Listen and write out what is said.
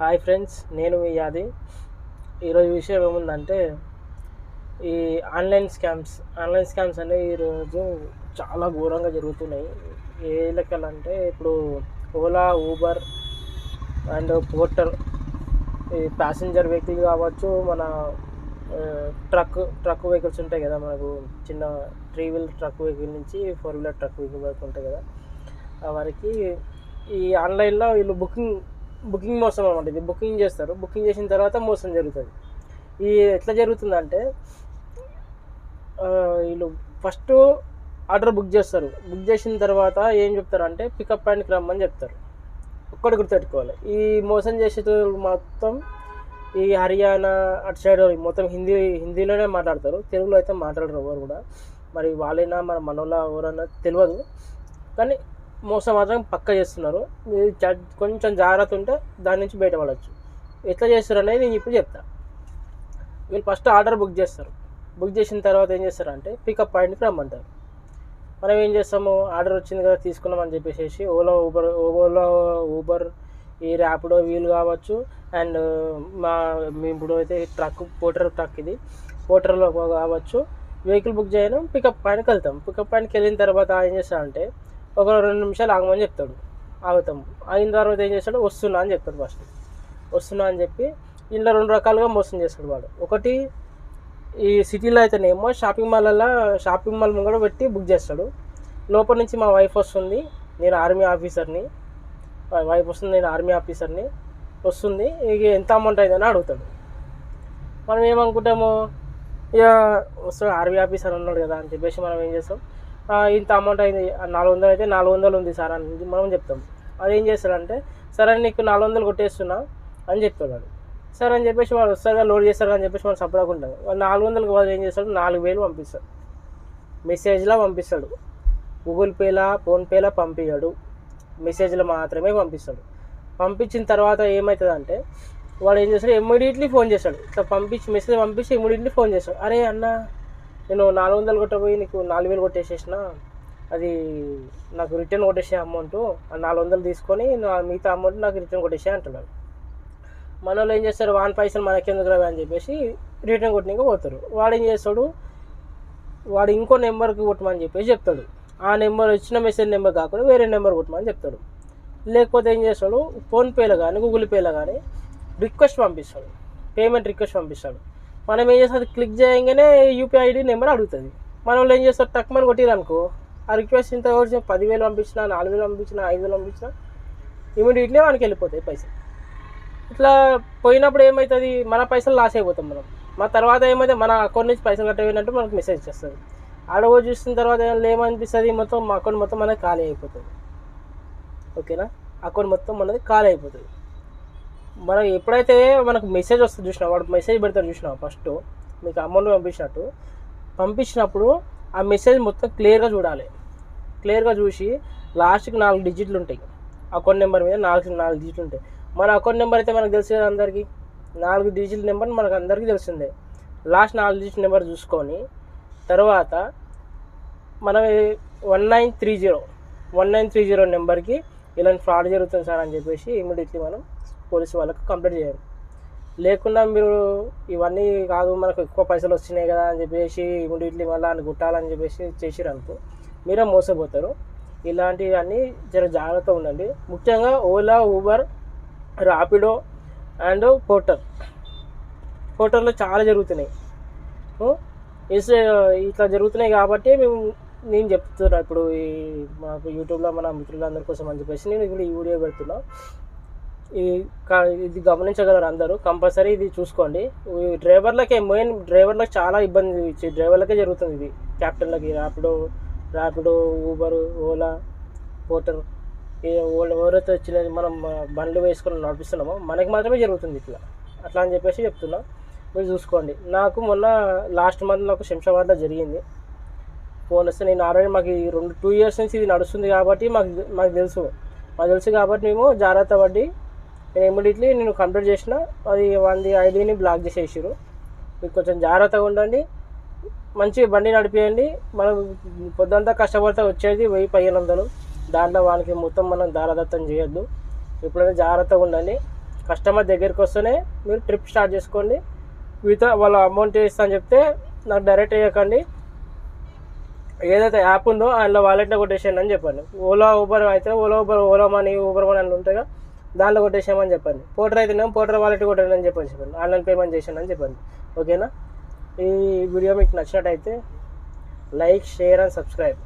Hi friends, నేను మీ యాది. ఈరోజు విషయం ఏముందంటే ఈ ఆన్లైన్ స్కామ్స్ అనేవి ఈరోజు చాలా ఘోరంగా జరుగుతున్నాయి. ఏ లెక్కలంటే ఇప్పుడు ఓలా, ఊబర్ అండ్ పోర్టర్, ఈ ప్యాసింజర్ వెహికల్ కావచ్చు, మన ట్రక్ వెహికల్స్ ఉంటాయి కదా, మనకు చిన్న 3 వీలర్ ట్రక్ వెహికల్ నుంచి 4 వీలర్ ట్రక్ వెహికల్ వరకు ఉంటాయి కదా. వారికి ఈ ఆన్లైన్లో వీళ్ళు బుకింగ్ మోసం అనమాట. ఇది బుకింగ్ చేస్తారు. బుకింగ్ చేసిన తర్వాత మోసం జరుగుతుంది. ఈ ఎట్లా జరుగుతుందంటే వీళ్ళు ఫస్ట్ ఆర్డర్ బుక్ చేస్తారు. బుక్ చేసిన తర్వాత ఏం చెప్తారంటే పికప్ పాయింట్కి రమ్మని చెప్తారు. ఒక్కటి గుర్తుపెట్టుకోవాలి, ఈ మోసం చేసేటోళ్ళు మొత్తం ఈ హర్యానా అటు సైడ్ మొత్తం హిందీలోనే మాట్లాడతారు. తెలుగులో అయితే మాట్లాడరు ఎవరు కూడా. మరి వాళ్ళైనా మనోళ్ళ ఎవరన్నా తెలియదు, కానీ మోసం మాత్రం పక్కా చేస్తున్నారు. కొంచెం జాగ్రత్త ఉంటే దాని నుంచి బయటపడవచ్చు. ఎట్లా చేస్తారు అనేది నేను ఇప్పుడు చెప్తా. వీళ్ళు ఫస్ట్ ఆర్డర్ బుక్ చేస్తారు. బుక్ చేసిన తర్వాత ఏం చేస్తారంటే పికప్ పాయింట్కి రమ్మంటారు. మనం ఏం చేస్తాము, ఆర్డర్ వచ్చింది కదా తీసుకున్నామని చెప్పేసి ఓలా ఊబర్ ఈ ర్యాపిడో వీలు కావచ్చు, అండ్ మేము ఇప్పుడు అయితే పోర్టర్ ట్రక్, ఇది పోర్టర్లో కావచ్చు, వెహికల్ బుక్ చేయడం పికప్ పాయింట్కి వెళ్తాం. పికప్ పాయింట్కి వెళ్ళిన తర్వాత ఏం చేస్తారంటే ఒక 2 నిమిషాలు ఆగమని చెప్తాడు. ఆగుతాము. ఆగిన తర్వాత ఏం చేస్తాడు, వస్తున్నా అని చెప్తాడు. ఫస్ట్ వస్తున్నా అని చెప్పి ఇంట్లో 2 రకాలుగా మోసం చేస్తాడు వాడు. ఒకటి, ఈ సిటీలో అయితేనేమో షాపింగ్ మాల్ ముంగడ పెట్టి బుక్ చేస్తాడు. లోపల నుంచి మా వైఫ్ వస్తుంది, నేను ఆర్మీ ఆఫీసర్ని, వస్తుంది, ఇక ఎంత అమౌంట్ అయిందని అడుగుతాడు. మనం ఏమనుకుంటాము, ఇక వస్తాడు ఆర్మీ ఆఫీసర్ ఉన్నాడు కదా అని చెప్పేసి మనం ఏం చేస్తాం, ఇంత అమౌంట్ అయింది, 400 అయితే 400 ఉంది సార్ అని మనం చెప్తాం. అది ఏం చేస్తాడంటే, సరే నీకు 400 కొట్టేస్తున్నా అని చెప్తాడు వాడు. సరే అని చెప్పేసి వాడు వస్తారుగా లోడ్ చేస్తారు అని చెప్పేసి మనం సపడకుంటాం. వాడు 400కి వాళ్ళు ఏం చేస్తాడు, 4000 పంపిస్తాడు. మెసేజ్లో పంపిస్తాడు. గూగుల్ పేలా ఫోన్పేలా పంపించాడు, మెసేజ్లో మాత్రమే పంపిస్తాడు. పంపించిన తర్వాత ఏమవుతుందంటే వాడు ఏం చేస్తాడు, ఇమ్మీడియట్లీ ఫోన్ చేస్తాడు. ఇట్లా మెసేజ్ పంపించి ఇమ్మీడియట్లీ ఫోన్ చేస్తాడు. అరే అన్న, నేను 400 కొట్టబోయి నీకు 4000 కొట్టేసేసిన, అది నాకు రిటర్న్ కొట్టేసే అమౌంట్, ఆ 400 తీసుకొని మిగతా అమౌంట్ నాకు రిటర్న్ కొట్టేసే అంటున్నాడు. మన వాళ్ళు ఏం చేస్తారు, 1 పైసలు మనకెందుకు రావా అని చెప్పేసి రిటర్న్ కొట్టడానికి పోతారు. వాడు ఏం చేస్తాడు, వాడు ఇంకో నెంబర్కి కొట్టమని చెప్పేసి చెప్తాడు. ఆ నెంబర్ వచ్చిన మెసేజ్ నెంబర్ కాకుండా వేరే నెంబర్ కొట్టమని చెప్తాడు. లేకపోతే ఏం చేస్తాడు, ఫోన్పేలో కానీ గూగుల్ పేలో కానీ పేమెంట్ రిక్వెస్ట్ పంపిస్తాడు. మనం ఏం చేస్తాం, అది క్లిక్ చేయగానే యూపీఐ ఐడి నెంబర్ అడుగుతుంది. మన వాళ్ళు ఏం చేస్తారు, టక్మని కొట్టిరనుకో, ఆ రిక్వెస్ట్ ఇంత 10,000 పంపించినా, 4,000 పంపించినా, 5,000 పంపించినా ఇమీడియట్లీ మనకి వెళ్ళిపోతాయి పైసలు. ఇట్లా పోయినప్పుడు ఏమవుతుంది, మన పైసలు లాస్ అయిపోతాం మనం. మన తర్వాత ఏమైతే మన అకౌంట్ నుంచి పైసలు కట్టయినట్టు మనకు మెసేజ్ చేస్తుంది. ఆడవో చూసిన తర్వాత ఏమనిపిస్తుంది, మొత్తం మా అకౌంట్ మొత్తం మనది ఖాళీ అయిపోతుంది. ఓకేనా, అకౌంట్ మొత్తం మనది ఖాళీ అయిపోతుంది. మనం ఎప్పుడైతే మనకు మెసేజ్ వస్తుంది చూసినావు, వాడు మెసేజ్ పెడతాడు చూసినావు, ఫస్ట్ మీకు అమౌంట్ పంపించినప్పుడు ఆ మెసేజ్ మొత్తం క్లియర్గా చూడాలి. క్లియర్గా చూసి లాస్ట్కి 4 డిజిట్లు ఉంటాయి. అకౌంట్ నెంబర్ మీద 4 డిజిట్లు ఉంటాయి. మన అకౌంట్ నెంబర్ అయితే మనకు తెలుసు కదా అందరికీ, 4 డిజిట్ నెంబర్ మనకు అందరికీ తెలిసిందే. లాస్ట్ 4 డిజిట్ నెంబర్ చూసుకొని తర్వాత మనం 1930 నెంబర్కి ఇలాంటి ఫ్రాడ్ జరుగుతుంది సార్ అని చెప్పేసి ఇమీడియట్లీ మనం పోలీసు వాళ్ళకి కంప్లైంట్ చేయాలి. లేకుండా మీరు ఇవన్నీ కాదు, మనకు ఎక్కువ పైసలు వచ్చినాయి కదా అని చెప్పేసి ఇమీడియట్లీ మళ్ళీ అని గుట్టాలని చెప్పేసి చేసిరనుకో మీరే మోసపోతారు. ఇలాంటివన్నీ జర జాగ్రత్తగా ఉండండి. ముఖ్యంగా ఓలా, ఊబర్, ర్యాపిడో అండ్ పోర్టర్లో చాలా జరుగుతున్నాయి. ఇట్లా జరుగుతున్నాయి కాబట్టి నేను చెప్తున్నా ఇప్పుడు మాకు యూట్యూబ్లో మన మిత్రులందరి కోసం అని చెప్పేసి నేను ఇప్పుడు ఈ వీడియో పెడుతున్నా. ఇది గమనించగలరు అందరూ, కంపల్సరీ ఇది చూసుకోండి. డ్రైవర్లకు చాలా ఇబ్బంది డ్రైవర్లకే జరుగుతుంది ఇది. క్యాప్టెన్లకి, ర్యాపిడో, ఊబర్, ఓలా, పోర్టర్, ఎవరైతే వచ్చిన మనం బండ్లు వేసుకొని నడిపిస్తున్నామో మనకి మాత్రమే జరుగుతుంది అట్లా అని చెప్పేసి చెప్తున్నా. మీరు చూసుకోండి. నాకు మొన్న లాస్ట్ మంత్ నాకు శంషాబాద్లో జరిగింది. ఫోన్ వస్తే నేను ఆల్రెడీ మాకు 2 years నుంచి ఇది నడుస్తుంది కాబట్టి మాకు తెలుసు కాబట్టి మేము జాగ్రత్త పడి నేను ఇమ్మీడియట్లీ కంప్లీట్ చేసిన. అది వాళ్ళ ఐడిని బ్లాక్ చేసేసారు. మీరు కొంచెం జాగ్రత్తగా ఉండండి, మంచి బండి నడిపియండి. మనం పొద్దంతా కష్టపడితే వచ్చేది 1000-1500, దాంట్లో వాళ్ళకి మొత్తం మనం దారదత్తం చేయొద్దు. ఎప్పుడైనా జాగ్రత్తగా ఉండండి. కస్టమర్ దగ్గరికి వస్తేనే మీరు ట్రిప్ స్టార్ట్ చేసుకోండి. మిగతా వాళ్ళ అమౌంట్ ఇస్తా అని చెప్తే నాకు డైరెక్ట్ వేయకండి. ఏదైతే యాప్ ఉందో అందులో వాలెట్లో కొట్టేసేయండి అని చెప్పండి. ఓలా ఊబర్ అయితే ఓలా మనీ ఊబర్ మనీ అని ఉంటాయిగా, దాంట్లో కొట్టేసామని చెప్పండి. పోర్టర్ అయితేనేమో పోర్టర్ వాలెట్ కొట్టండి అని చెప్పండి. ఆన్లైన్ పేమెంట్ చేసాను అని చెప్పండి. ఓకేనా? ఈ వీడియో మీకు నచ్చినట్టయితే లైక్, షేర్ అండ్ సబ్స్క్రైబ్.